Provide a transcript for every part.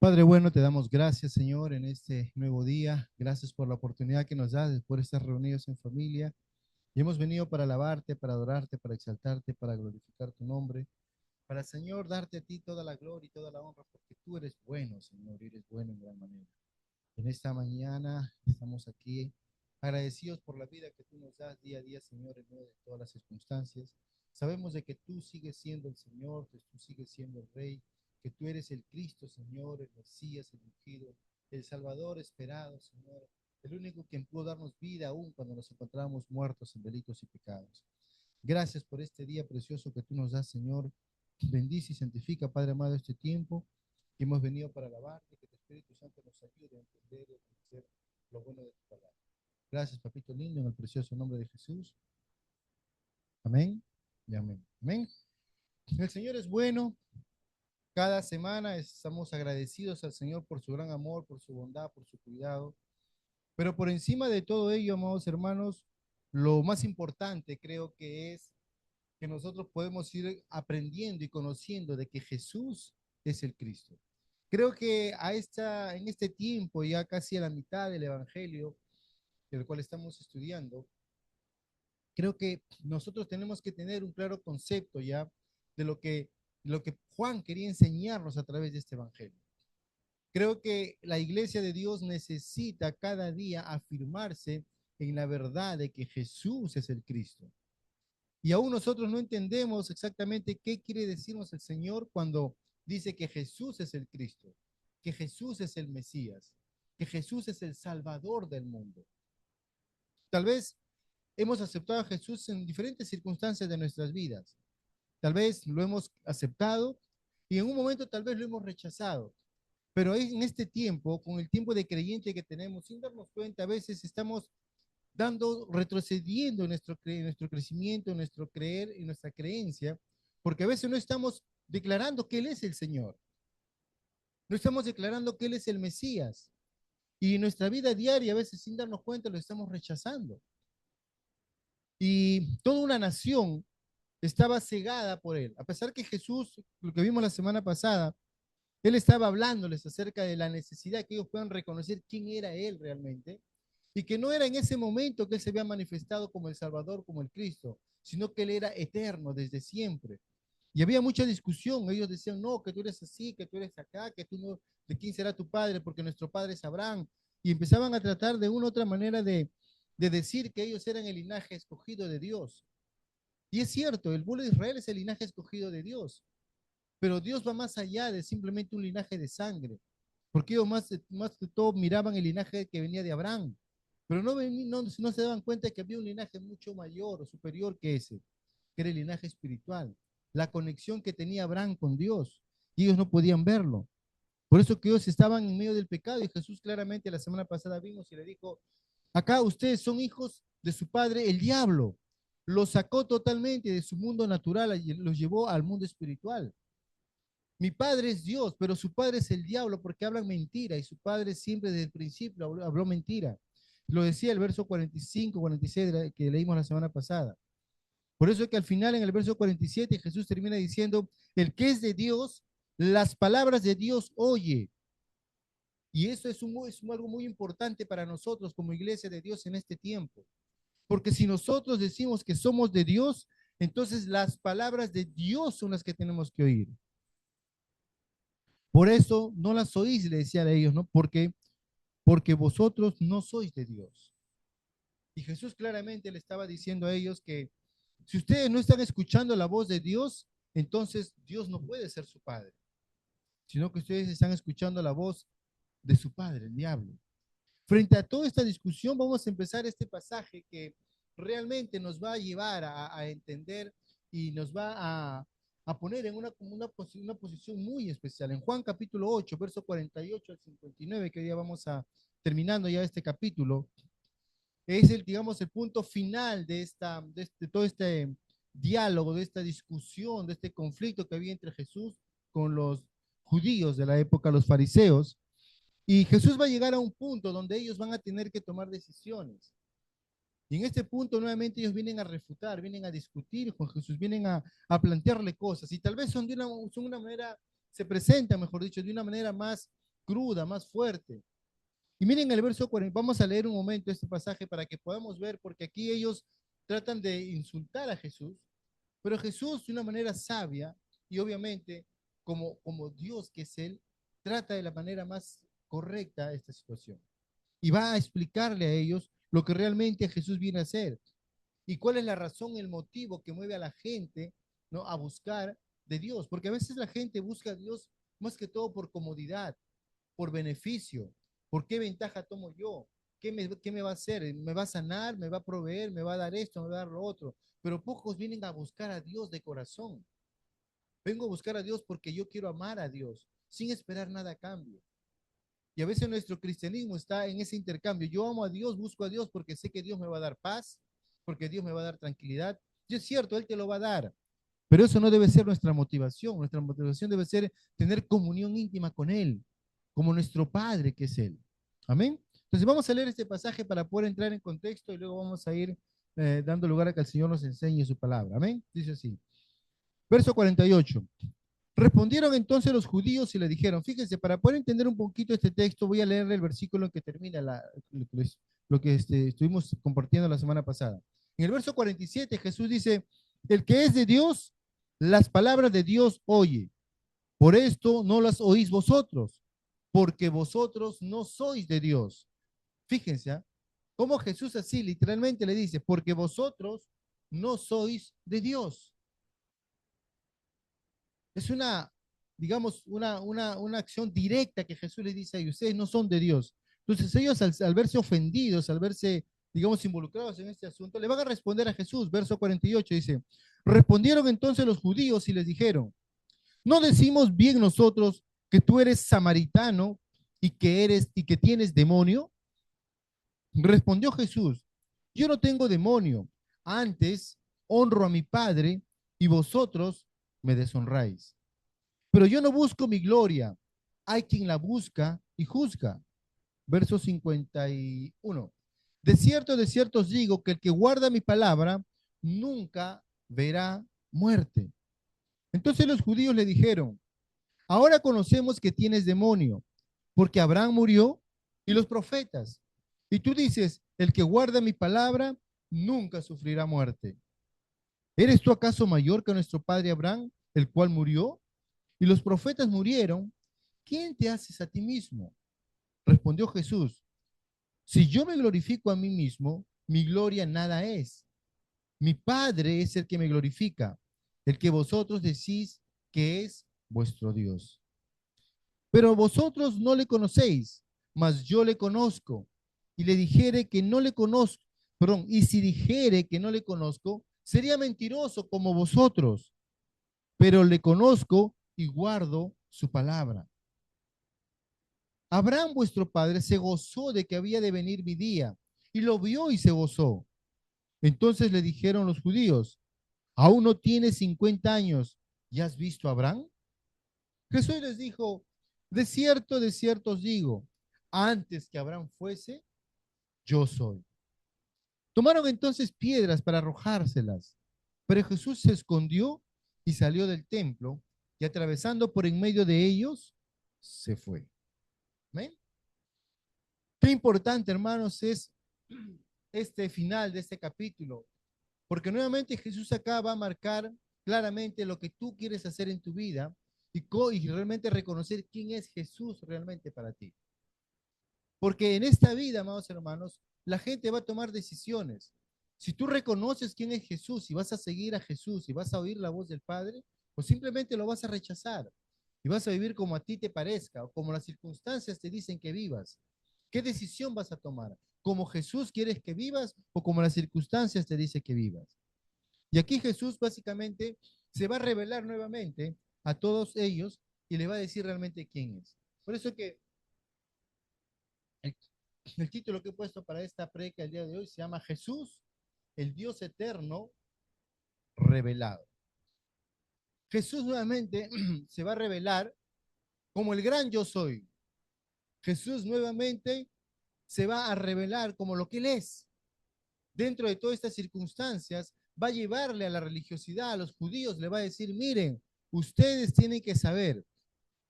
Padre bueno, te damos gracias, Señor, en este nuevo día. Gracias por la oportunidad que nos das por estar reunidos en familia. Y hemos venido para alabarte, para adorarte, para exaltarte, para glorificar tu nombre, para, Señor, darte a ti toda la gloria y toda la honra, porque tú eres bueno, Señor, y eres bueno en gran manera. En esta mañana estamos aquí agradecidos por la vida que tú nos das día a día, Señor, en medio de todas las circunstancias. Sabemos de que tú sigues siendo el Señor, que tú sigues siendo el Rey, que tú eres el Cristo, Señor, el Mesías, el ungido, el Salvador esperado, Señor, el único quien pudo darnos vida aún cuando nos encontrábamos muertos en delitos y pecados. Gracias por este día precioso que tú nos das, Señor. Bendice y santifica, Padre amado, este tiempo que hemos venido para alabarte, que tu Espíritu Santo nos ayude a entender y a conocer lo bueno de tu palabra. Gracias, papito lindo, en el precioso nombre de Jesús. Amén y amén. Amén. El Señor es bueno. Cada semana estamos agradecidos al Señor por su gran amor, por su bondad, por su cuidado. Pero por encima de todo ello, amados hermanos, lo más importante creo que es que nosotros podemos ir aprendiendo y conociendo de que Jesús es el Cristo. Creo que en este tiempo, ya casi a la mitad del Evangelio, del cual estamos estudiando, creo que nosotros tenemos que tener un claro concepto ya de lo que Juan quería enseñarnos a través de este Evangelio. Creo que la iglesia de Dios necesita cada día afirmarse en la verdad de que Jesús es el Cristo. Y aún nosotros no entendemos exactamente qué quiere decirnos el Señor cuando dice que Jesús es el Cristo, que Jesús es el Mesías, que Jesús es el Salvador del mundo. Tal vez hemos aceptado a Jesús en diferentes circunstancias de nuestras vidas. Tal vez lo hemos aceptado y en un momento tal vez lo hemos rechazado. Pero en este tiempo, con el tiempo de creyente que tenemos, sin darnos cuenta, a veces estamos retrocediendo en nuestro crecimiento, en nuestro creer, en nuestra creencia, porque a veces no estamos declarando que Él es el Señor, no estamos declarando que Él es el Mesías, y en nuestra vida diaria, a veces sin darnos cuenta, lo estamos rechazando. Y toda una nación estaba cegada por Él, a pesar que Jesús, lo que vimos la semana pasada, Él estaba hablándoles acerca de la necesidad que ellos puedan reconocer quién era Él realmente y que no era en ese momento que Él se había manifestado como el Salvador, como el Cristo, sino que Él era eterno desde siempre. Y había mucha discusión. Ellos decían, no, que tú eres así, que tú eres acá, que tú no, ¿de quién será tu padre? Porque nuestro padre es Abraham. Y empezaban a tratar de una u otra manera de decir que ellos eran el linaje escogido de Dios. Y es cierto, el pueblo de Israel es el linaje escogido de Dios. Pero Dios va más allá de simplemente un linaje de sangre, porque ellos más que todo miraban el linaje que venía de Abraham, pero no se daban cuenta que había un linaje mucho mayor o superior que ese, que era el linaje espiritual, la conexión que tenía Abraham con Dios, y ellos no podían verlo. Por eso que ellos estaban en medio del pecado, y Jesús claramente la semana pasada vimos y le dijo, acá ustedes son hijos de su padre, el diablo. Los sacó totalmente de su mundo natural y los llevó al mundo espiritual. Mi padre es Dios, pero su padre es el diablo porque hablan mentira y su padre siempre desde el principio habló mentira. Lo decía el verso 45, 46 que leímos la semana pasada. Por eso es que al final en el verso 47 Jesús termina diciendo, el que es de Dios, las palabras de Dios oye. Y eso es algo muy importante para nosotros como iglesia de Dios en este tiempo. Porque si nosotros decimos que somos de Dios, entonces las palabras de Dios son las que tenemos que oír. Por eso no las oís, le decía a ellos, ¿no? Porque vosotros no sois de Dios. Y Jesús claramente le estaba diciendo a ellos que si ustedes no están escuchando la voz de Dios, entonces Dios no puede ser su padre, sino que ustedes están escuchando la voz de su padre, el diablo. Frente a toda esta discusión, vamos a empezar este pasaje que realmente nos va a llevar a entender y nos va a poner en una posición muy especial. En Juan capítulo 8, verso 48 al 59, que hoy día vamos a terminando ya este capítulo, es digamos, el punto final de todo este diálogo, de esta discusión, de este conflicto que había entre Jesús con los judíos de la época, los fariseos. Y Jesús va a llegar a un punto donde ellos van a tener que tomar decisiones. Y en este punto nuevamente ellos vienen a refutar, vienen a discutir con Jesús, vienen a plantearle cosas. Y tal vez son de una manera, se presentan, mejor dicho, de una manera más cruda, más fuerte. Y miren el verso 40, vamos a leer un momento este pasaje para que podamos ver, porque aquí ellos tratan de insultar a Jesús, pero Jesús de una manera sabia y obviamente como Dios que es Él, trata de la manera más correcta esta situación. Y va a explicarle a ellos lo que realmente Jesús viene a hacer y cuál es la razón, el motivo que mueve a la gente, ¿no?, a buscar de Dios, porque a veces la gente busca a Dios más que todo por comodidad, por beneficio, por qué ventaja tomo yo, qué me va a hacer, me va a sanar, me va a proveer, me va a dar esto, me va a dar lo otro, pero pocos vienen a buscar a Dios de corazón. Vengo a buscar a Dios porque yo quiero amar a Dios, sin esperar nada a cambio. Y a veces nuestro cristianismo está en ese intercambio. Yo amo a Dios, busco a Dios porque sé que Dios me va a dar paz, porque Dios me va a dar tranquilidad. Y es cierto, Él te lo va a dar, pero eso no debe ser nuestra motivación. Nuestra motivación debe ser tener comunión íntima con Él, como nuestro Padre que es Él. Amén. Entonces vamos a leer este pasaje para poder entrar en contexto y luego vamos a ir dando lugar a que el Señor nos enseñe su palabra. Amén. Dice así. Verso 48. Respondieron entonces los judíos y le dijeron, fíjense, para poder entender un poquito este texto, voy a leer el versículo que termina lo que estuvimos compartiendo la semana pasada. En el verso 47 Jesús dice, el que es de Dios, las palabras de Dios oye. Por esto no las oís vosotros, porque vosotros no sois de Dios. Fíjense, ¿eh? Cómo Jesús así literalmente le dice, porque vosotros no sois de Dios. Es una, digamos, una acción directa que Jesús les dice a ellos, ustedes no son de Dios. Entonces ellos al verse ofendidos, al verse, digamos, involucrados en este asunto, le van a responder a Jesús. Verso 48 dice, respondieron entonces los judíos y les dijeron, ¿no decimos bien nosotros que tú eres samaritano y que tienes demonio? Respondió Jesús, yo no tengo demonio, antes honro a mi Padre y vosotros me deshonráis. Pero yo no busco mi gloria, hay quien la busca y juzga. Verso 51. De cierto os digo que el que guarda mi palabra nunca verá muerte. Entonces los judíos le dijeron, ahora conocemos que tienes demonio, porque Abraham murió y los profetas. Y tú dices, el que guarda mi palabra nunca sufrirá muerte. ¿Eres tú acaso mayor que nuestro padre Abraham, el cual murió? Y los profetas murieron. ¿Quién te haces a ti mismo? Respondió Jesús, si yo me glorifico a mí mismo, mi gloria nada es. Mi Padre es el que me glorifica, el que vosotros decís que es vuestro Dios. Pero vosotros no le conocéis, mas yo le conozco. Y le dijere que no le conozco, perdón, y si dijere que no le conozco, sería mentiroso como vosotros, pero le conozco y guardo su palabra. Abraham vuestro padre se gozó de que había de venir mi día, y lo vio y se gozó. Entonces le dijeron los judíos, ¿aún no tienes 50 años y has visto a Abraham? Jesús les dijo, de cierto os digo, antes que Abraham fuese, yo soy. Tomaron entonces piedras para arrojárselas, pero Jesús se escondió y salió del templo y atravesando por en medio de ellos, se fue. ¿Ven? Qué importante, hermanos, es este final de este capítulo, porque nuevamente Jesús acá va a marcar claramente lo que tú quieres hacer en tu vida y realmente reconocer quién es Jesús realmente para ti. Porque en esta vida, amados hermanos, la gente va a tomar decisiones. Si tú reconoces quién es Jesús y vas a seguir a Jesús y vas a oír la voz del Padre, pues simplemente lo vas a rechazar y vas a vivir como a ti te parezca o como las circunstancias te dicen que vivas. ¿Qué decisión vas a tomar? ¿Como Jesús quieres que vivas o como las circunstancias te dicen que vivas? Y aquí Jesús básicamente se va a revelar nuevamente a todos ellos y le va a decir realmente quién es. Por eso que el, el título que he puesto para esta predica el día de hoy se llama Jesús, el Dios eterno revelado. Jesús nuevamente se va a revelar como el gran yo soy. Jesús nuevamente se va a revelar como lo que Él es. Dentro de todas estas circunstancias, va a llevarle a la religiosidad, a los judíos, le va a decir, miren, ustedes tienen que saber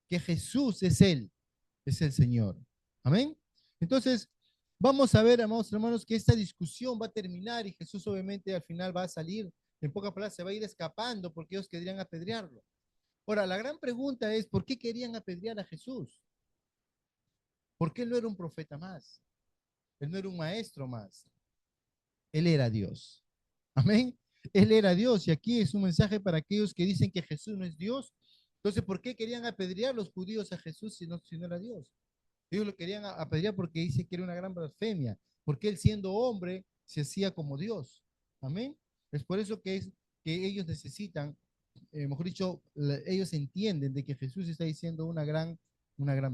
que Jesús es Él, es el Señor. Amén. Entonces, vamos a ver, amados hermanos, que esta discusión va a terminar y Jesús obviamente al final va a salir, en pocas palabras, se va a ir escapando porque ellos querían apedrearlo. Ahora, la gran pregunta es, ¿por qué querían apedrear a Jesús? Porque él no era un profeta más, él no era un maestro más, él era Dios. Amén. Él era Dios y aquí es un mensaje para aquellos que dicen que Jesús no es Dios. Entonces, ¿por qué querían apedrear los judíos a Jesús si no era Dios? Ellos lo querían apedrear porque dice que era una gran blasfemia, porque él siendo hombre se hacía como Dios. Amén. Es por eso que ellos necesitan, mejor dicho, ellos entienden de que Jesús está diciendo una gran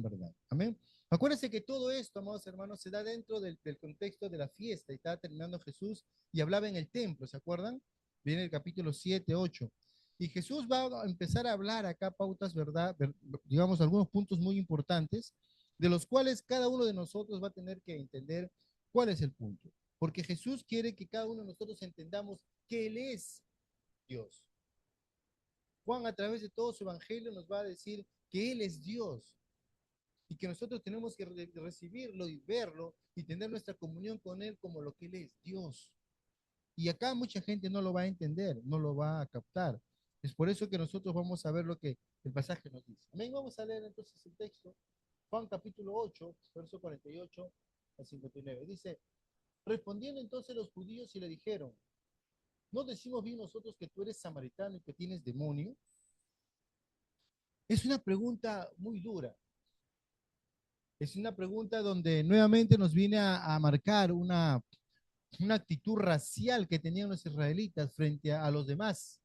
verdad. Amén. Acuérdense que todo esto, amados hermanos, se da dentro del contexto de la fiesta. Y estaba terminando Jesús y hablaba en el templo, ¿se acuerdan? Viene el capítulo 7, 8. Y Jesús va a empezar a hablar acá pautas, ¿verdad? Digamos, algunos puntos muy importantes, de los cuales cada uno de nosotros va a tener que entender cuál es el punto. Porque Jesús quiere que cada uno de nosotros entendamos que Él es Dios. Juan a través de todo su evangelio nos va a decir que Él es Dios y que nosotros tenemos que recibirlo y verlo y tener nuestra comunión con Él como lo que Él es, Dios. Y acá mucha gente no lo va a entender, no lo va a captar. Es por eso que nosotros vamos a ver lo que el pasaje nos dice. Amén. Vamos a leer entonces el texto. Juan capítulo 8, verso 48 al 59. Dice, respondiendo entonces los judíos y le dijeron, ¿no decimos bien nosotros que tú eres samaritano y que tienes demonio? Es una pregunta muy dura. Es una pregunta donde nuevamente nos viene a marcar una actitud racial que tenían los israelitas frente a los demás,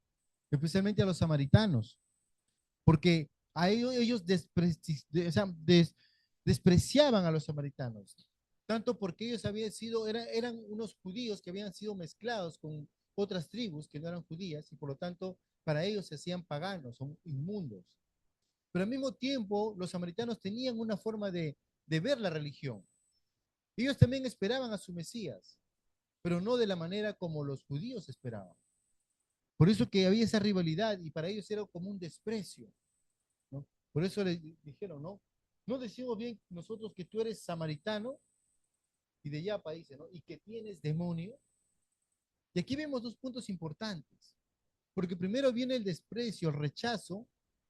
especialmente a los samaritanos, porque a ellos o sea, despreciaban a los samaritanos, tanto porque ellos habían sido, eran unos judíos que habían sido mezclados con otras tribus que no eran judías y por lo tanto para ellos se hacían paganos, son inmundos. Pero al mismo tiempo los samaritanos tenían una forma de ver la religión. Ellos también esperaban a su Mesías, pero no de la manera como los judíos esperaban. Por eso que había esa rivalidad y para ellos era como un desprecio, ¿no? Por eso le dijeron, ¿no? No decimos bien nosotros que tú eres samaritano y de Yapa dice, ¿no? Y que tienes demonio. Y aquí vemos dos puntos importantes, porque primero viene el desprecio, el rechazo,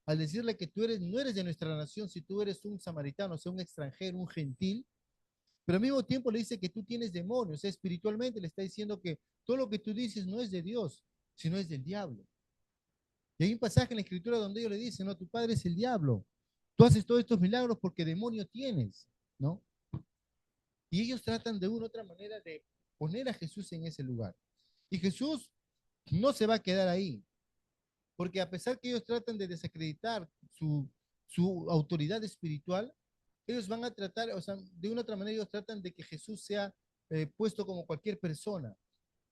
al decirle que tú no eres de nuestra nación, si tú eres un samaritano, o sea, un extranjero, un gentil, pero al mismo tiempo le dice que tú tienes demonios, o sea, espiritualmente le está diciendo que todo lo que tú dices no es de Dios, sino es del diablo. Y hay un pasaje en la escritura donde ellos le dicen, no, tu padre es el diablo, tú haces todos estos milagros porque demonio tienes, ¿no? Y ellos tratan de una u otra manera de poner a Jesús en ese lugar. Y Jesús no se va a quedar ahí, porque a pesar que ellos tratan de desacreditar su autoridad espiritual, ellos van a tratar, o sea, de una u otra manera ellos tratan de que Jesús sea puesto como cualquier persona.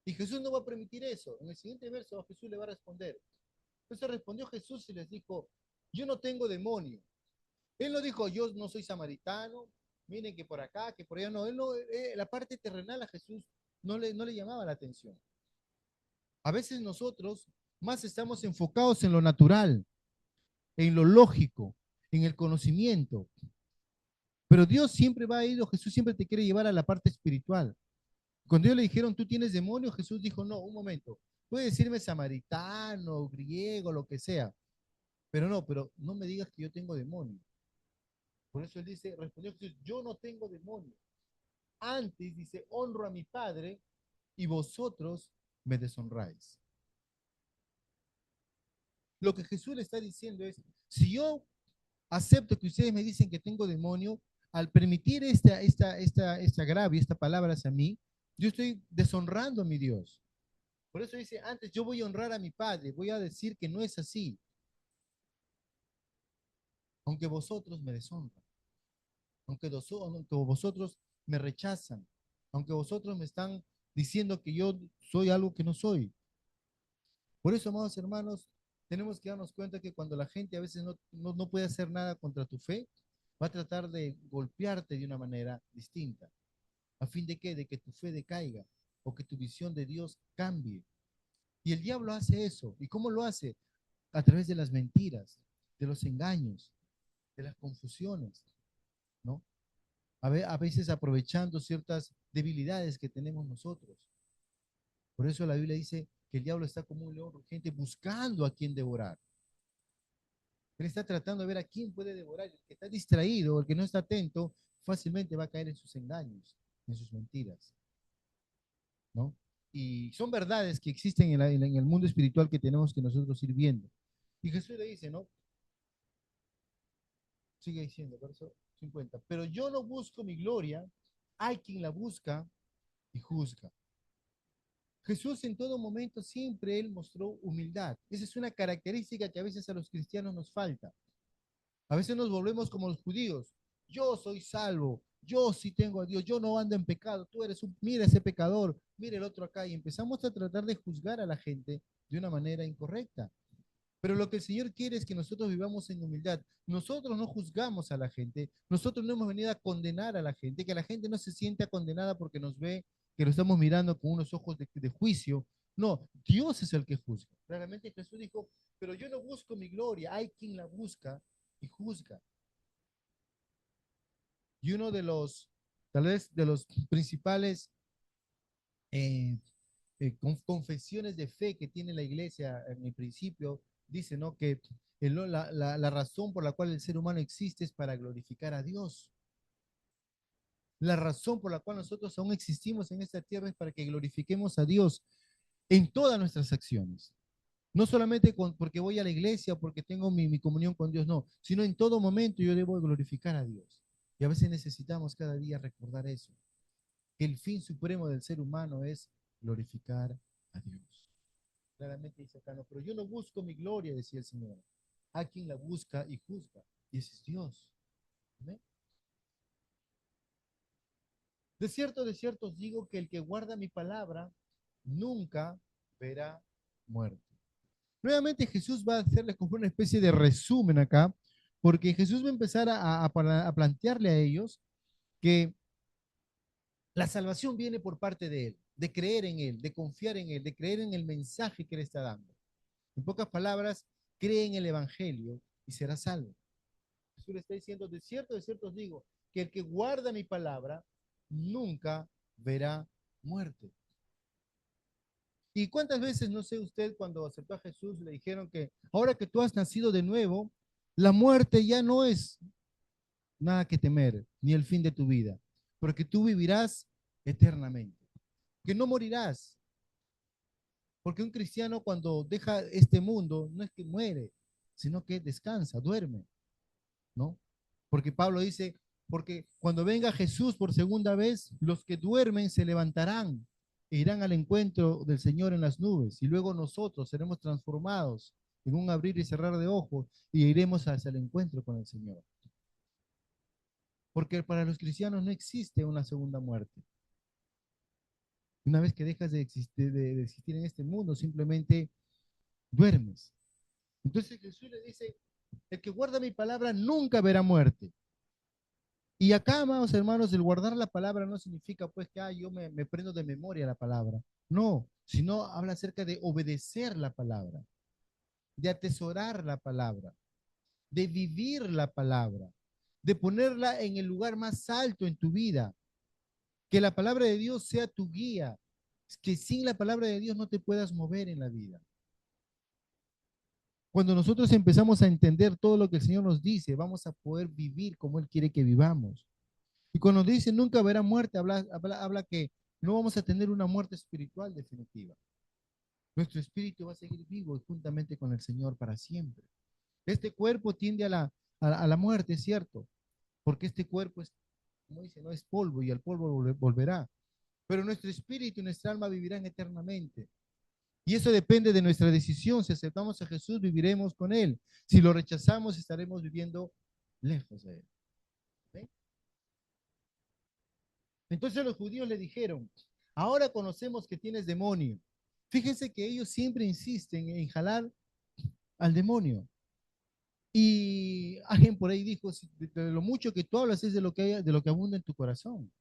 Y Jesús no va a permitir eso. En el siguiente verso Jesús le va a responder. Entonces respondió Jesús y les dijo, yo no tengo demonio. Él no dijo, yo no soy samaritano, miren que por acá, que por allá, no. Él no, la parte terrenal a Jesús no le llamaba la atención. A veces nosotros más estamos enfocados en lo natural, en lo lógico, en el conocimiento. Pero Dios siempre va a ir, o Jesús siempre te quiere llevar a la parte espiritual. Cuando ellos le dijeron, tú tienes demonio, Jesús dijo, no, un momento, puede decirme samaritano, griego, lo que sea, pero no me digas que yo tengo demonio. Por eso él dice, respondió Jesús, yo no tengo demonio. Antes dice, honro a mi Padre y vosotros me deshonráis. Lo que Jesús le está diciendo es, si yo acepto que ustedes me dicen que tengo demonio, al permitir esta agravio, esta palabra hacia mí, yo estoy deshonrando a mi Dios. Por eso dice, antes yo voy a honrar a mi Padre, voy a decir que no es así, aunque vosotros me deshonran, aunque vosotros me rechazan, aunque vosotros me están diciendo que yo soy algo que no soy. Por eso, amados hermanos, tenemos que darnos cuenta que cuando la gente a veces no puede hacer nada contra tu fe, va a tratar de golpearte de una manera distinta. ¿A fin de qué? De que tu fe decaiga o que tu visión de Dios cambie. Y el diablo hace eso. ¿Y cómo lo hace? A través de las mentiras, de los engaños, de las confusiones. ¿no? A veces aprovechando ciertas debilidades que tenemos nosotros. Por eso la Biblia dice que el diablo está como un león rugiente buscando a quien devorar. Él está tratando de ver a quién puede devorar. El que está distraído, el que no está atento, fácilmente va a caer en sus engaños, en sus mentiras, ¿no? Y son verdades que existen en el mundo espiritual que tenemos que nosotros ir viendo. Y Jesús le dice, ¿no? Sigue diciendo, verso 50. Pero yo no busco mi gloria, hay quien la busca y juzga. Jesús en todo momento siempre él mostró humildad. Esa es una característica que a veces a los cristianos nos falta. A veces nos volvemos como los judíos. Yo soy salvo, yo sí tengo a Dios, yo no ando en pecado, tú eres un, mira ese pecador, mira el otro acá, y empezamos a tratar de juzgar a la gente de una manera incorrecta. Pero lo que el Señor quiere es que nosotros vivamos en humildad. Nosotros no juzgamos a la gente, nosotros no hemos venido a condenar a la gente, que la gente no se sienta condenada porque nos ve que lo estamos mirando con unos ojos de juicio. No, Dios es el que juzga. Claramente Jesús dijo, pero yo no busco mi gloria, hay quien la busca y juzga. Y uno de los, tal vez, de los principales eh, confesiones de fe que tiene la iglesia en el principio, dice, ¿no? Que la razón por la cual el ser humano existe es para glorificar a Dios. La razón por la cual nosotros aún existimos en esta tierra es para que glorifiquemos a Dios en todas nuestras acciones. No solamente porque voy a la iglesia, porque tengo mi comunión con Dios, no, sino en todo momento yo debo glorificar a Dios. Y a veces necesitamos cada día recordar eso, que el fin supremo del ser humano es glorificar a Dios. Claramente dice acá, no, pero yo no busco mi gloria, decía el Señor. A quien la busca y juzga, y ese es Dios. ¿Amén? De cierto os digo que el que guarda mi palabra nunca verá muerte. Nuevamente Jesús va a hacerles como una especie de resumen acá, porque Jesús va a empezar a plantearle a ellos que la salvación viene por parte de Él, de creer en Él, de confiar en Él, de creer en el mensaje que Él está dando. En pocas palabras, cree en el Evangelio y será salvo. Jesús le está diciendo, de cierto os digo, que el que guarda mi palabra nunca verá muerte. ¿Y cuántas veces, no sé usted, cuando aceptó a Jesús, le dijeron que ahora que tú has nacido de nuevo, la muerte ya no es nada que temer, ni el fin de tu vida, porque tú vivirás eternamente, que no morirás, porque un cristiano cuando deja este mundo no es que muere, sino que descansa, duerme, ¿no? Porque Pablo dice, porque cuando venga Jesús por segunda vez, los que duermen se levantarán e irán al encuentro del Señor en las nubes, y luego nosotros seremos transformados en un abrir y cerrar de ojos y iremos hacia el encuentro con el Señor. Porque para los cristianos no existe una segunda muerte. Una vez que dejas de existir en este mundo, simplemente duermes. Entonces Jesús le dice, el que guarda mi palabra nunca verá muerte. Y acá, amados hermanos, el guardar la palabra no significa pues que yo me prendo de memoria la palabra. No, sino habla acerca de obedecer la palabra, de atesorar la palabra, de vivir la palabra, de ponerla en el lugar más alto en tu vida. Que la palabra de Dios sea tu guía, que sin la palabra de Dios no te puedas mover en la vida. Cuando nosotros empezamos a entender todo lo que el Señor nos dice, vamos a poder vivir como Él quiere que vivamos. Y cuando dice nunca habrá muerte, habla que no vamos a tener una muerte espiritual definitiva. Nuestro espíritu va a seguir vivo juntamente con el Señor para siempre. Este cuerpo tiende a la muerte, es cierto, porque este cuerpo es, como dice, no es polvo y al polvo volverá. Pero nuestro espíritu y nuestra alma vivirán eternamente. Y eso depende de nuestra decisión. Si aceptamos a Jesús, viviremos con Él. Si lo rechazamos, estaremos viviendo lejos de Él. ¿Sí? Entonces los judíos le dijeron, ahora conocemos que tienes demonio. Fíjense que ellos siempre insisten en jalar al demonio. Y alguien por ahí dijo, de lo mucho que tú hablas es de lo que abunda en tu corazón.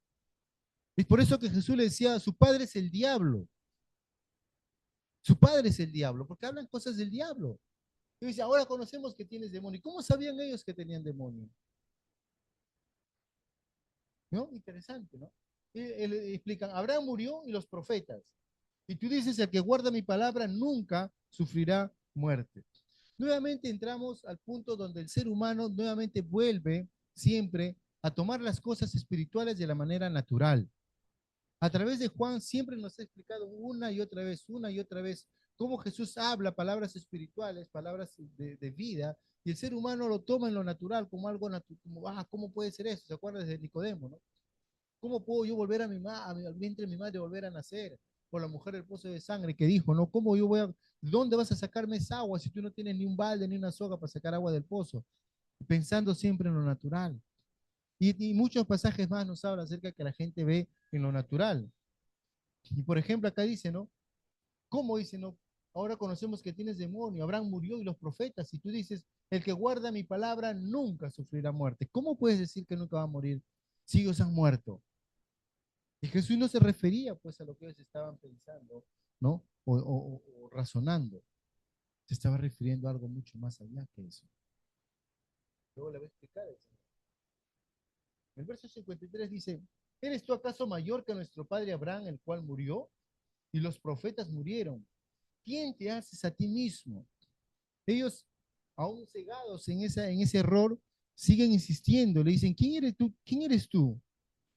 Es por eso que Jesús le decía, su padre es el diablo. Su padre es el diablo, porque hablan cosas del diablo. Y dice, ahora conocemos que tienes demonio. ¿Cómo sabían ellos que tenían demonio? ¿No? Interesante, ¿no? Explican, Abraham murió y los profetas. Y tú dices, el que guarda mi palabra nunca sufrirá muerte. Nuevamente entramos al punto donde el ser humano nuevamente vuelve siempre a tomar las cosas espirituales de la manera natural. A través de Juan siempre nos ha explicado una y otra vez, cómo Jesús habla palabras espirituales, palabras de vida, y el ser humano lo toma en lo natural, como algo natural, como, ¿cómo puede ser eso? ¿Se acuerdan de Nicodemo, no? ¿Cómo puedo yo volver al vientre de mi madre volver a nacer? Por la mujer del pozo de sangre que dijo, ¿no? ¿Cómo yo voy a, dónde vas a sacarme esa agua si tú no tienes ni un balde ni una soga para sacar agua del pozo? Pensando siempre en lo natural. Y muchos pasajes más nos hablan acerca de que la gente ve en lo natural. Y por ejemplo, acá dice, ¿no? ¿Cómo dice, no? Ahora conocemos que tienes demonio, Abraham murió y los profetas, y tú dices, el que guarda mi palabra nunca sufrirá muerte. ¿Cómo puedes decir que nunca va a morir si ellos han muerto? Y Jesús no se refería pues a lo que ellos estaban pensando, ¿no? O razonando. Se estaba refiriendo a algo mucho más allá que eso. Luego le voy a explicar el Señor. El verso 53 dice, ¿eres tú acaso mayor que nuestro padre Abraham, el cual murió? Y los profetas murieron. ¿Quién te haces a ti mismo? Ellos, aún cegados en ese error, siguen insistiendo. Le dicen, ¿quién eres tú? ¿Quién eres tú?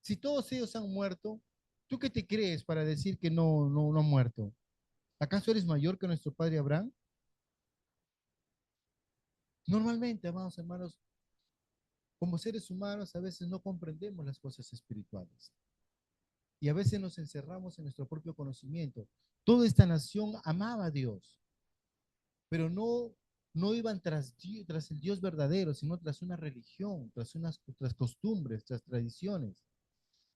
Si todos ellos han muerto, ¿tú qué te crees para decir que no han muerto? ¿Acaso eres mayor que nuestro padre Abraham? Normalmente, amados hermanos, como seres humanos a veces no comprendemos las cosas espirituales y a veces nos encerramos en nuestro propio conocimiento. Toda esta nación amaba a Dios, pero no iban tras el Dios verdadero, sino tras una religión, tras costumbres, tras tradiciones.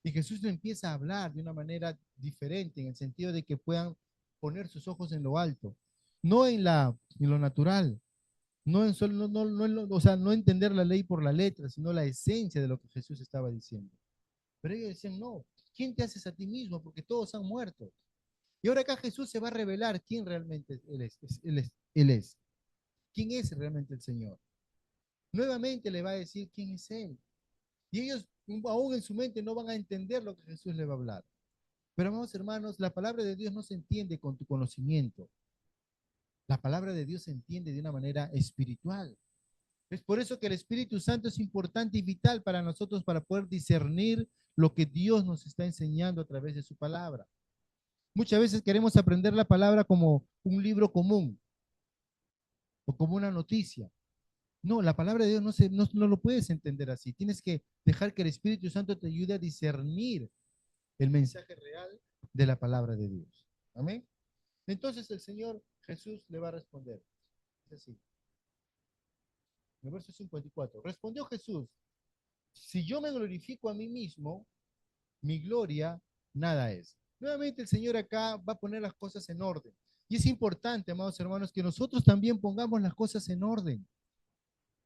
Y Jesús le empieza a hablar de una manera diferente, en el sentido de que puedan poner sus ojos en lo alto, no en lo natural, no en solo, o sea, no entender la ley por la letra, sino la esencia de lo que Jesús estaba diciendo. Pero ellos decían, no, ¿quién te haces a ti mismo? Porque todos han muerto. Y ahora acá Jesús se va a revelar quién realmente él es. ¿Quién es realmente el Señor? Nuevamente le va a decir quién es Él. Y ellos aún en su mente no van a entender lo que Jesús le va a hablar. Pero amados hermanos, la palabra de Dios no se entiende con tu conocimiento. La palabra de Dios se entiende de una manera espiritual. Es por eso que el Espíritu Santo es importante y vital para nosotros para poder discernir lo que Dios nos está enseñando a través de su palabra. Muchas veces queremos aprender la palabra como un libro común o como una noticia. No, la palabra de Dios no lo puedes entender así. Tienes que dejar que el Espíritu Santo te ayude a discernir el mensaje real de la palabra de Dios. Amén. Entonces el Señor Jesús le va a responder. Es así. En el verso 54. Respondió Jesús, si yo me glorifico a mí mismo, mi gloria nada es. Nuevamente el Señor acá va a poner las cosas en orden. Y es importante, amados hermanos, que nosotros también pongamos las cosas en orden.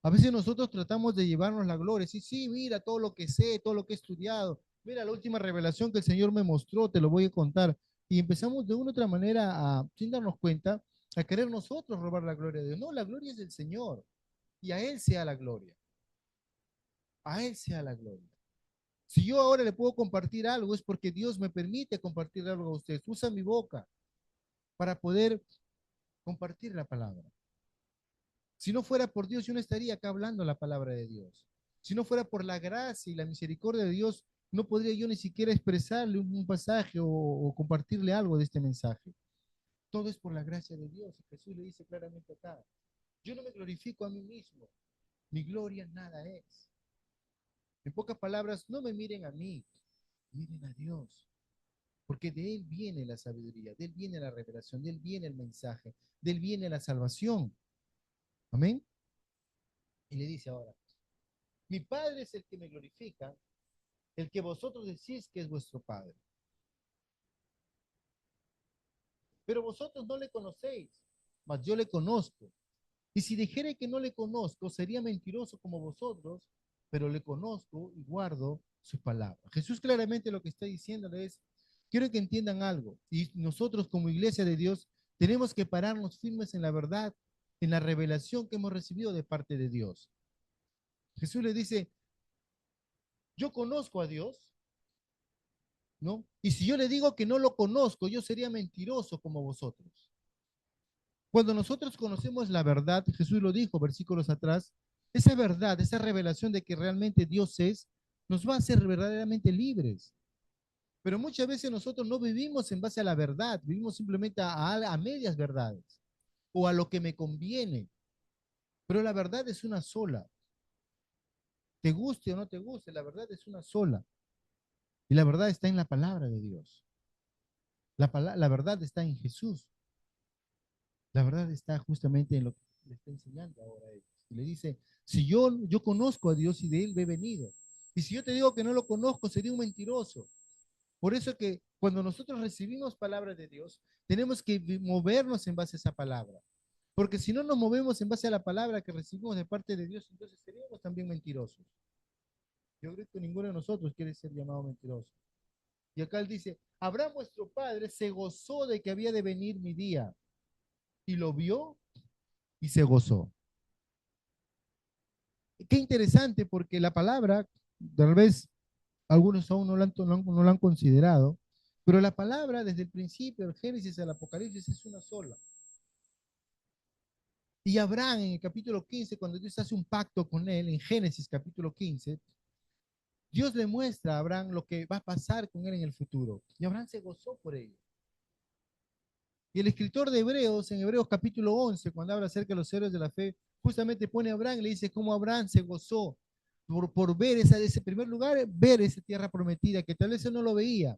A veces nosotros tratamos de llevarnos la gloria. Sí, sí, mira todo lo que sé, todo lo que he estudiado. Mira la última revelación que el Señor me mostró, te lo voy a contar. Y empezamos de una u otra manera, sin darnos cuenta, a querer nosotros robar la gloria de Dios. No, la gloria es del Señor. Y a Él sea la gloria. A Él sea la gloria. Si yo ahora le puedo compartir algo, es porque Dios me permite compartir algo a ustedes. Usa mi boca para poder compartir la palabra. Si no fuera por Dios, yo no estaría acá hablando la palabra de Dios. Si no fuera por la gracia y la misericordia de Dios, no podría yo ni siquiera expresarle un pasaje o compartirle algo de este mensaje. Todo es por la gracia de Dios. Y Jesús le dice claramente acá, yo no me glorifico a mí mismo, mi gloria nada es. En pocas palabras, no me miren a mí, miren a Dios. Porque de Él viene la sabiduría, de Él viene la revelación, de Él viene el mensaje, de Él viene la salvación. Amén. Y le dice ahora, mi Padre es el que me glorifica, el que vosotros decís que es vuestro Padre. Pero vosotros no le conocéis, mas yo le conozco. Y si dijere que no le conozco, sería mentiroso como vosotros, pero le conozco y guardo su palabra. Jesús claramente lo que está diciéndole es, quiero que entiendan algo, y nosotros como iglesia de Dios tenemos que pararnos firmes en la verdad, en la revelación que hemos recibido de parte de Dios. Jesús le dice, Yo conozco a Dios, ¿no? Y si yo le digo que no lo conozco, yo sería mentiroso como vosotros. Cuando nosotros conocemos la verdad, Jesús lo dijo versículos atrás, esa verdad, esa revelación de que realmente Dios es, nos va a hacer verdaderamente libres. Pero muchas veces nosotros no vivimos en base a la verdad, vivimos simplemente a medias verdades o a lo que me conviene. Pero la verdad es una sola. Te guste o no te guste, la verdad es una sola. Y la verdad está en la palabra de Dios. La verdad está en Jesús. La verdad está justamente en lo que le está enseñando ahora a ellos. Y le dice, si yo conozco a Dios y de Él he venido. Y si yo te digo que no lo conozco, sería un mentiroso. Por eso que cuando nosotros recibimos palabra de Dios, tenemos que movernos en base a esa palabra. Porque si no nos movemos en base a la palabra que recibimos de parte de Dios, entonces seríamos también mentirosos. Yo creo que ninguno de nosotros quiere ser llamado mentiroso. Y acá él dice, Abraham vuestro padre se gozó de que había de venir mi día y lo vio y se gozó. Qué interesante porque la palabra, tal vez algunos aún no la han considerado, pero la palabra desde el principio, el Génesis al Apocalipsis, es una sola. Y Abraham en el capítulo 15, cuando Dios hace un pacto con él, en Génesis capítulo 15, Dios le muestra a Abraham lo que va a pasar con él en el futuro. Y Abraham se gozó por ello. Y el escritor de Hebreos, en Hebreos capítulo 11, cuando habla acerca de los héroes de la fe, justamente pone a Abraham y le dice cómo Abraham se gozó por ver ese primer lugar, ver esa tierra prometida, que tal vez él no lo veía,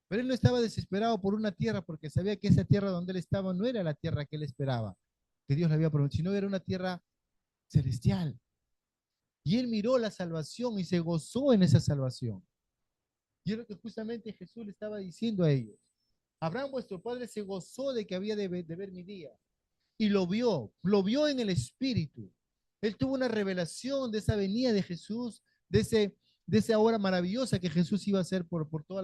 pero él no estaba desesperado por una tierra porque sabía que esa tierra donde él estaba no era la tierra que él esperaba, que Dios le había prometido, sino era una tierra celestial. Y él miró la salvación y se gozó en esa salvación. Y es lo que justamente Jesús le estaba diciendo a ellos. Abraham, vuestro padre, se gozó de que había de ver mi día. Y lo vio en el Espíritu. Él tuvo una revelación de esa venida de Jesús, de esa obra maravillosa que Jesús iba a hacer por todo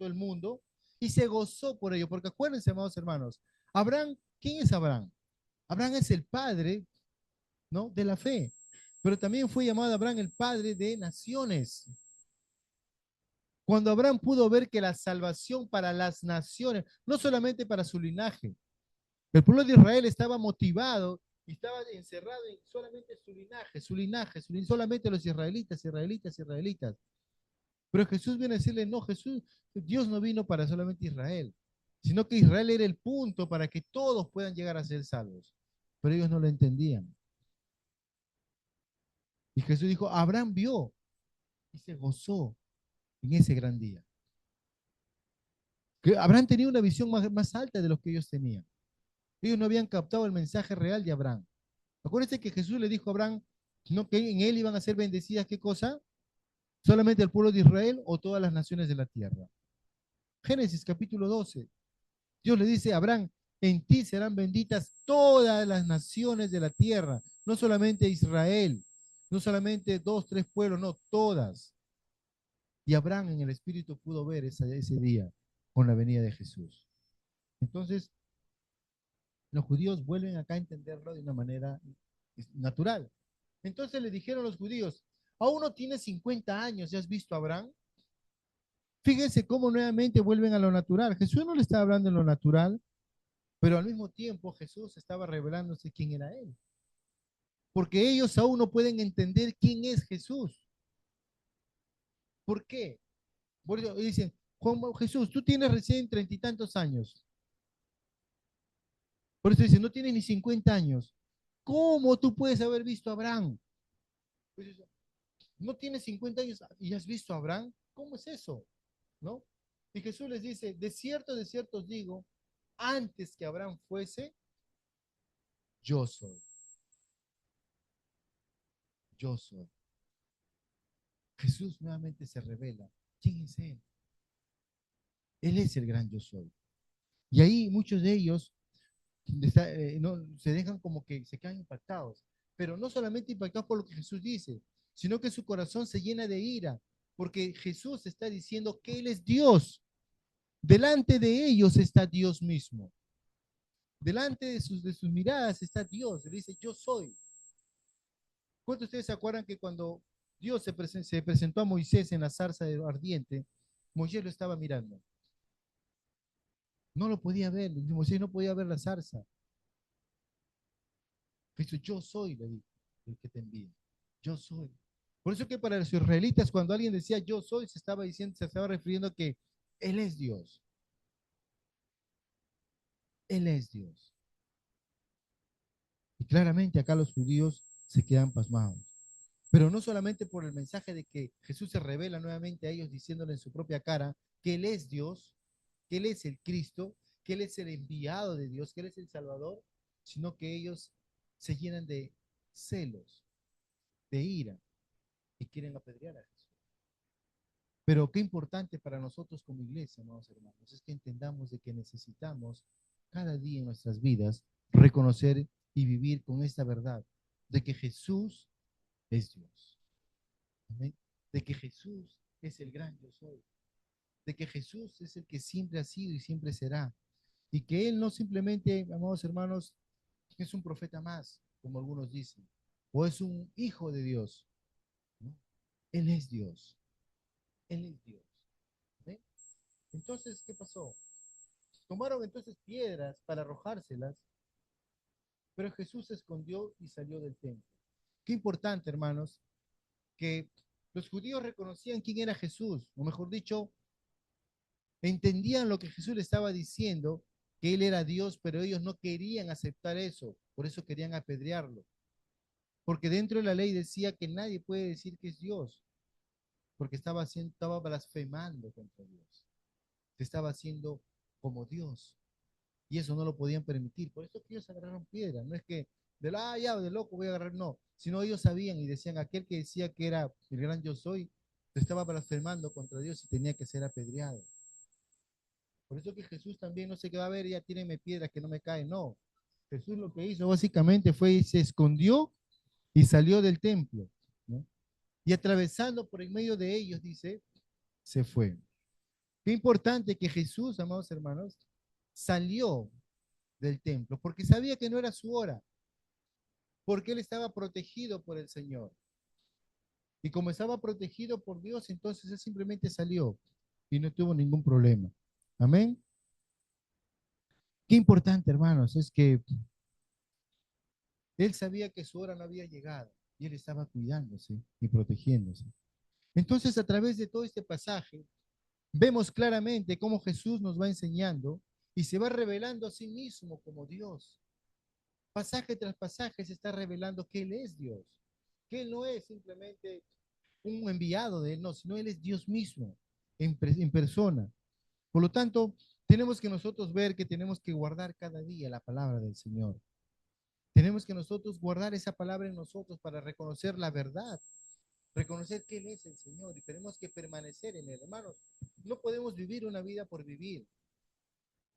el mundo. Y se gozó por ello. Porque acuérdense, amados hermanos, Abraham, ¿quién es Abraham? Abraham es el padre, ¿no?, de la fe. Pero también fue llamado Abraham el padre de naciones. Cuando Abraham pudo ver que la salvación para las naciones, no solamente para su linaje, el pueblo de Israel estaba motivado y estaba encerrado en solamente su linaje, solamente los israelitas, israelitas, israelitas. Pero Jesús viene a decirle, no, Jesús, Dios no vino para solamente Israel, sino que Israel era el punto para que todos puedan llegar a ser salvos. Pero ellos no lo entendían. Y Jesús dijo, Abraham vio y se gozó en ese gran día. Que Abraham tenía una visión más alta de lo que ellos tenían. Ellos no habían captado el mensaje real de Abraham. Acuérdense que Jesús le dijo a Abraham, no, que en él iban a ser bendecidas, ¿qué cosa? ¿Solamente el pueblo de Israel o todas las naciones de la tierra? Génesis capítulo 12. Dios le dice a Abraham, en ti serán benditas todas las naciones de la tierra, no solamente Israel, no solamente dos, tres pueblos, no, todas. Y Abraham en el espíritu pudo ver ese día con la venida de Jesús. Entonces, los judíos vuelven acá a entenderlo de una manera natural. Entonces le dijeron los judíos, aún no tienes 50 años, ¿ya has visto a Abraham? Fíjense cómo nuevamente vuelven a lo natural. Jesús no le estaba hablando en lo natural, pero al mismo tiempo Jesús estaba revelándose quién era él. Porque ellos aún no pueden entender quién es Jesús. ¿Por qué? Porque dicen, Juan, Jesús, tú tienes recién 30 y tantos años. Por eso dicen, no tienes ni 50 años. ¿Cómo tú puedes haber visto a Abraham? Pues, no tienes 50 años y has visto a Abraham. ¿Cómo es eso? ¿No? Y Jesús les dice, de cierto os digo, antes que Abraham fuese, yo soy. Yo soy. Jesús nuevamente se revela. ¿Quién es Él? Él es el gran yo soy. Y ahí muchos de ellos no, se dejan como que se quedan impactados. Pero no solamente impactados por lo que Jesús dice, sino que su corazón se llena de ira, porque Jesús está diciendo que Él es Dios. Delante de ellos está Dios mismo. Delante de sus miradas está Dios. Él dice, yo soy. ¿Cuántos de ustedes se acuerdan que cuando Dios se presentó a Moisés en la zarza ardiente, Moisés lo estaba mirando. No lo podía ver, Moisés no podía ver la zarza. Cristo, yo soy, le dijo, el que te envía. Yo soy. Por eso que para los israelitas, cuando alguien decía yo soy, se estaba diciendo, se estaba refiriendo a que Él es Dios. Él es Dios. Y claramente acá los judíos se quedan pasmados. Pero no solamente por el mensaje de que Jesús se revela nuevamente a ellos diciéndole en su propia cara que Él es Dios, que Él es el Cristo, que Él es el enviado de Dios, que Él es el Salvador, sino que ellos se llenan de celos, de ira y quieren apedrear a Jesús. Pero qué importante para nosotros como iglesia, amados hermanos, es que entendamos de que necesitamos cada día en nuestras vidas reconocer y vivir con esta verdad de que Jesús es Dios. ¿Amén? De que Jesús es el gran yo soy. De que Jesús es el que siempre ha sido y siempre será. Y que Él no simplemente, amados hermanos, es un profeta más, como algunos dicen, o es un hijo de Dios. ¿No? Él es Dios. Él es Dios. ¿Sí? Entonces, ¿qué pasó? Tomaron entonces piedras para arrojárselas, pero Jesús se escondió y salió del templo. Qué importante, hermanos, que los judíos reconocían quién era Jesús, o mejor dicho, entendían lo que Jesús le estaba diciendo, que él era Dios, pero ellos no querían aceptar eso, por eso querían apedrearlo. Porque dentro de la ley decía que nadie puede decir que es Dios, porque estaba blasfemando contra Dios. Se estaba haciendo como Dios. Y eso no lo podían permitir. Por eso que ellos agarraron piedra. No es que ya, de loco voy a agarrar, no. Sino ellos sabían y decían, aquel que decía que era el gran yo soy, estaba blasfemando contra Dios y tenía que ser apedreado. Por eso que Jesús también no se quedó a ver, ya tírenme piedras que no me caen. No. Jesús lo que hizo básicamente fue se escondió y salió del templo, ¿no? Y atravesando por en medio de ellos, dice, se fue. Qué importante que Jesús, amados hermanos, salió del templo, porque sabía que no era su hora, porque él estaba protegido por el Señor. Y como estaba protegido por Dios, entonces él simplemente salió y no tuvo ningún problema. Amén. Qué importante, hermanos, es que él sabía que su hora no había llegado y él estaba cuidándose y protegiéndose. Entonces, a través de todo este pasaje, vemos claramente cómo Jesús nos va enseñando y se va revelando a sí mismo como Dios. Pasaje tras pasaje se está revelando que Él es Dios, que Él no es simplemente un enviado de Él, no, sino Él es Dios mismo en persona. Por lo tanto, tenemos que nosotros ver que tenemos que guardar cada día la palabra del Señor. Tenemos que nosotros guardar esa palabra en nosotros para reconocer la verdad, reconocer que Él es el Señor y tenemos que permanecer en Él. Hermanos, no podemos vivir una vida por vivir,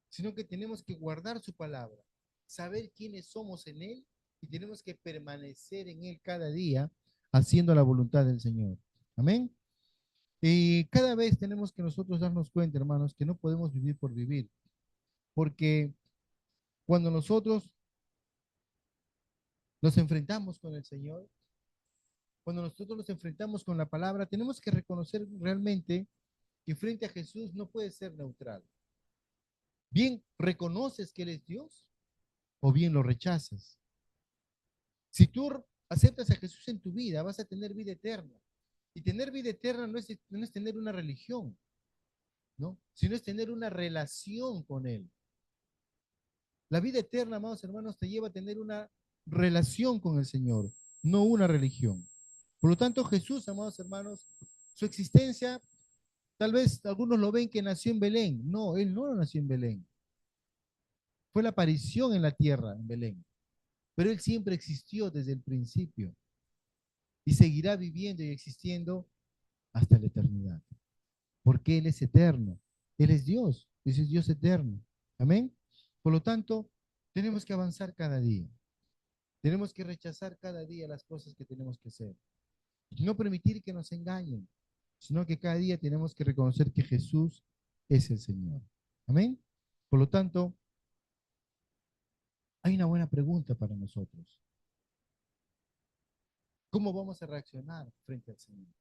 sino que tenemos que guardar su palabra, saber quiénes somos en Él y tenemos que permanecer en Él cada día haciendo la voluntad del Señor. Amén. Y cada vez tenemos que nosotros darnos cuenta, hermanos, que no podemos vivir por vivir, porque cuando nosotros nos enfrentamos con el Señor, cuando nosotros nos enfrentamos con la palabra, tenemos que reconocer realmente que frente a Jesús no puede ser neutral. Bien reconoces que Él es Dios o bien lo rechazas. Si tú aceptas a Jesús en tu vida, vas a tener vida eterna. Y tener vida eterna no es tener una religión, ¿no? Sino es tener una relación con Él. La vida eterna, amados hermanos, te lleva a tener una relación con el Señor, no una religión. Por lo tanto, Jesús, amados hermanos, su existencia, tal vez algunos lo ven que nació en Belén. No, Él no nació en Belén. Fue la aparición en la tierra, en Belén. Pero Él siempre existió desde el principio y seguirá viviendo y existiendo hasta la eternidad, porque Él es eterno, Él es Dios, es Dios eterno. Amén. Por lo tanto, tenemos que avanzar cada día, tenemos que rechazar cada día las cosas que tenemos que hacer y no permitir que nos engañen, sino que cada día tenemos que reconocer que Jesús es el Señor. Amén. Por lo tanto, hay una buena pregunta para nosotros. ¿Cómo vamos a reaccionar frente al Señor?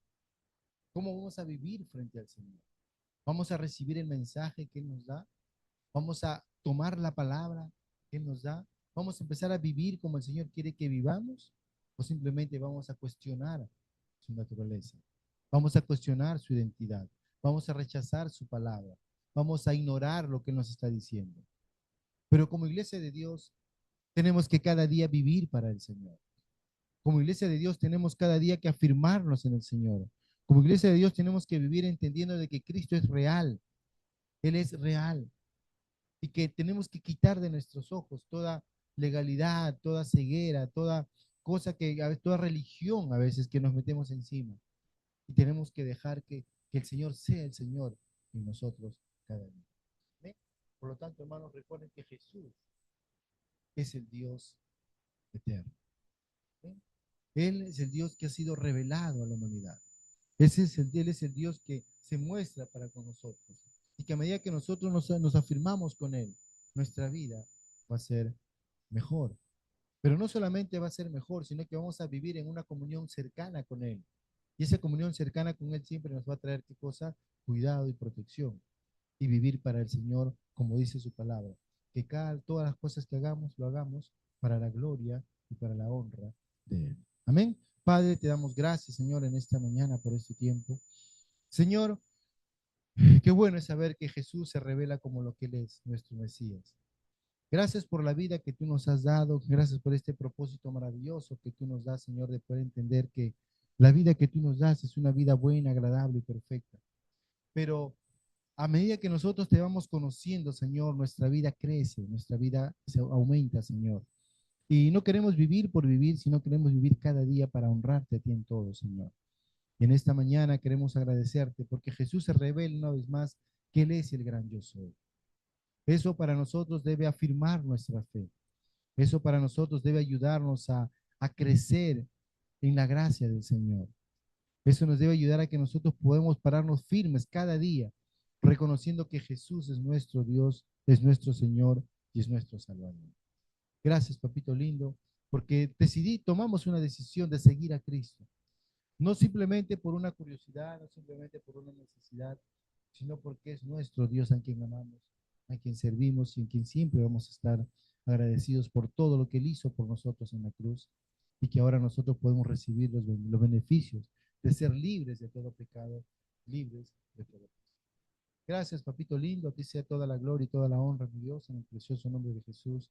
¿Cómo vamos a vivir frente al Señor? ¿Vamos a recibir el mensaje que Él nos da? ¿Vamos a tomar la palabra que Él nos da? ¿Vamos a empezar a vivir como el Señor quiere que vivamos? ¿O simplemente vamos a cuestionar su naturaleza? Vamos a cuestionar su identidad. Vamos a rechazar su palabra. Vamos a ignorar lo que Él nos está diciendo. Pero como iglesia de Dios, tenemos que cada día vivir para el Señor. Como iglesia de Dios tenemos cada día que afirmarnos en el Señor. Como iglesia de Dios tenemos que vivir entendiendo de que Cristo es real. Él es real. Y que tenemos que quitar de nuestros ojos toda legalidad, toda ceguera, toda cosa que, toda religión a veces que nos metemos encima. Y tenemos que dejar que el Señor sea el Señor en nosotros cada día. ¿Ven? Por lo tanto, hermanos, recuerden que Jesús es el Dios eterno. ¿Ven? Él es el Dios que ha sido revelado a la humanidad. Él es el Dios que se muestra para con nosotros. Y que a medida que nosotros nos afirmamos con Él, nuestra vida va a ser mejor. Pero no solamente va a ser mejor, sino que vamos a vivir en una comunión cercana con Él. Y esa comunión cercana con Él siempre nos va a traer, ¿qué cosa? Cuidado y protección. Y vivir para el Señor, como dice su palabra. Que todas las cosas que hagamos, lo hagamos para la gloria y para la honra de Él. Amén. Padre, te damos gracias, Señor, en esta mañana por este tiempo. Señor, qué bueno es saber que Jesús se revela como lo que Él es, nuestro Mesías. Gracias por la vida que tú nos has dado. Gracias por este propósito maravilloso que tú nos das, Señor, de poder entender que la vida que tú nos das es una vida buena, agradable y perfecta. Pero a medida que nosotros te vamos conociendo, Señor, nuestra vida crece, nuestra vida se aumenta, Señor. Y no queremos vivir por vivir, sino queremos vivir cada día para honrarte a ti en todo, Señor. Y en esta mañana queremos agradecerte porque Jesús se revela una vez más que Él es el gran yo soy. Eso para nosotros debe afirmar nuestra fe. Eso para nosotros debe ayudarnos a crecer en la gracia del Señor. Eso nos debe ayudar a que nosotros podamos pararnos firmes cada día, reconociendo que Jesús es nuestro Dios, es nuestro Señor y es nuestro Salvador. Gracias, papito lindo, porque tomamos una decisión de seguir a Cristo. No simplemente por una curiosidad, no simplemente por una necesidad, sino porque es nuestro Dios a quien amamos, a quien servimos y en quien siempre vamos a estar agradecidos por todo lo que Él hizo por nosotros en la cruz y que ahora nosotros podemos recibir los beneficios de ser libres de todo pecado, libres de todo pecado. Gracias, papito lindo, a ti sea toda la gloria y toda la honra, mi Dios, en el precioso nombre de Jesús.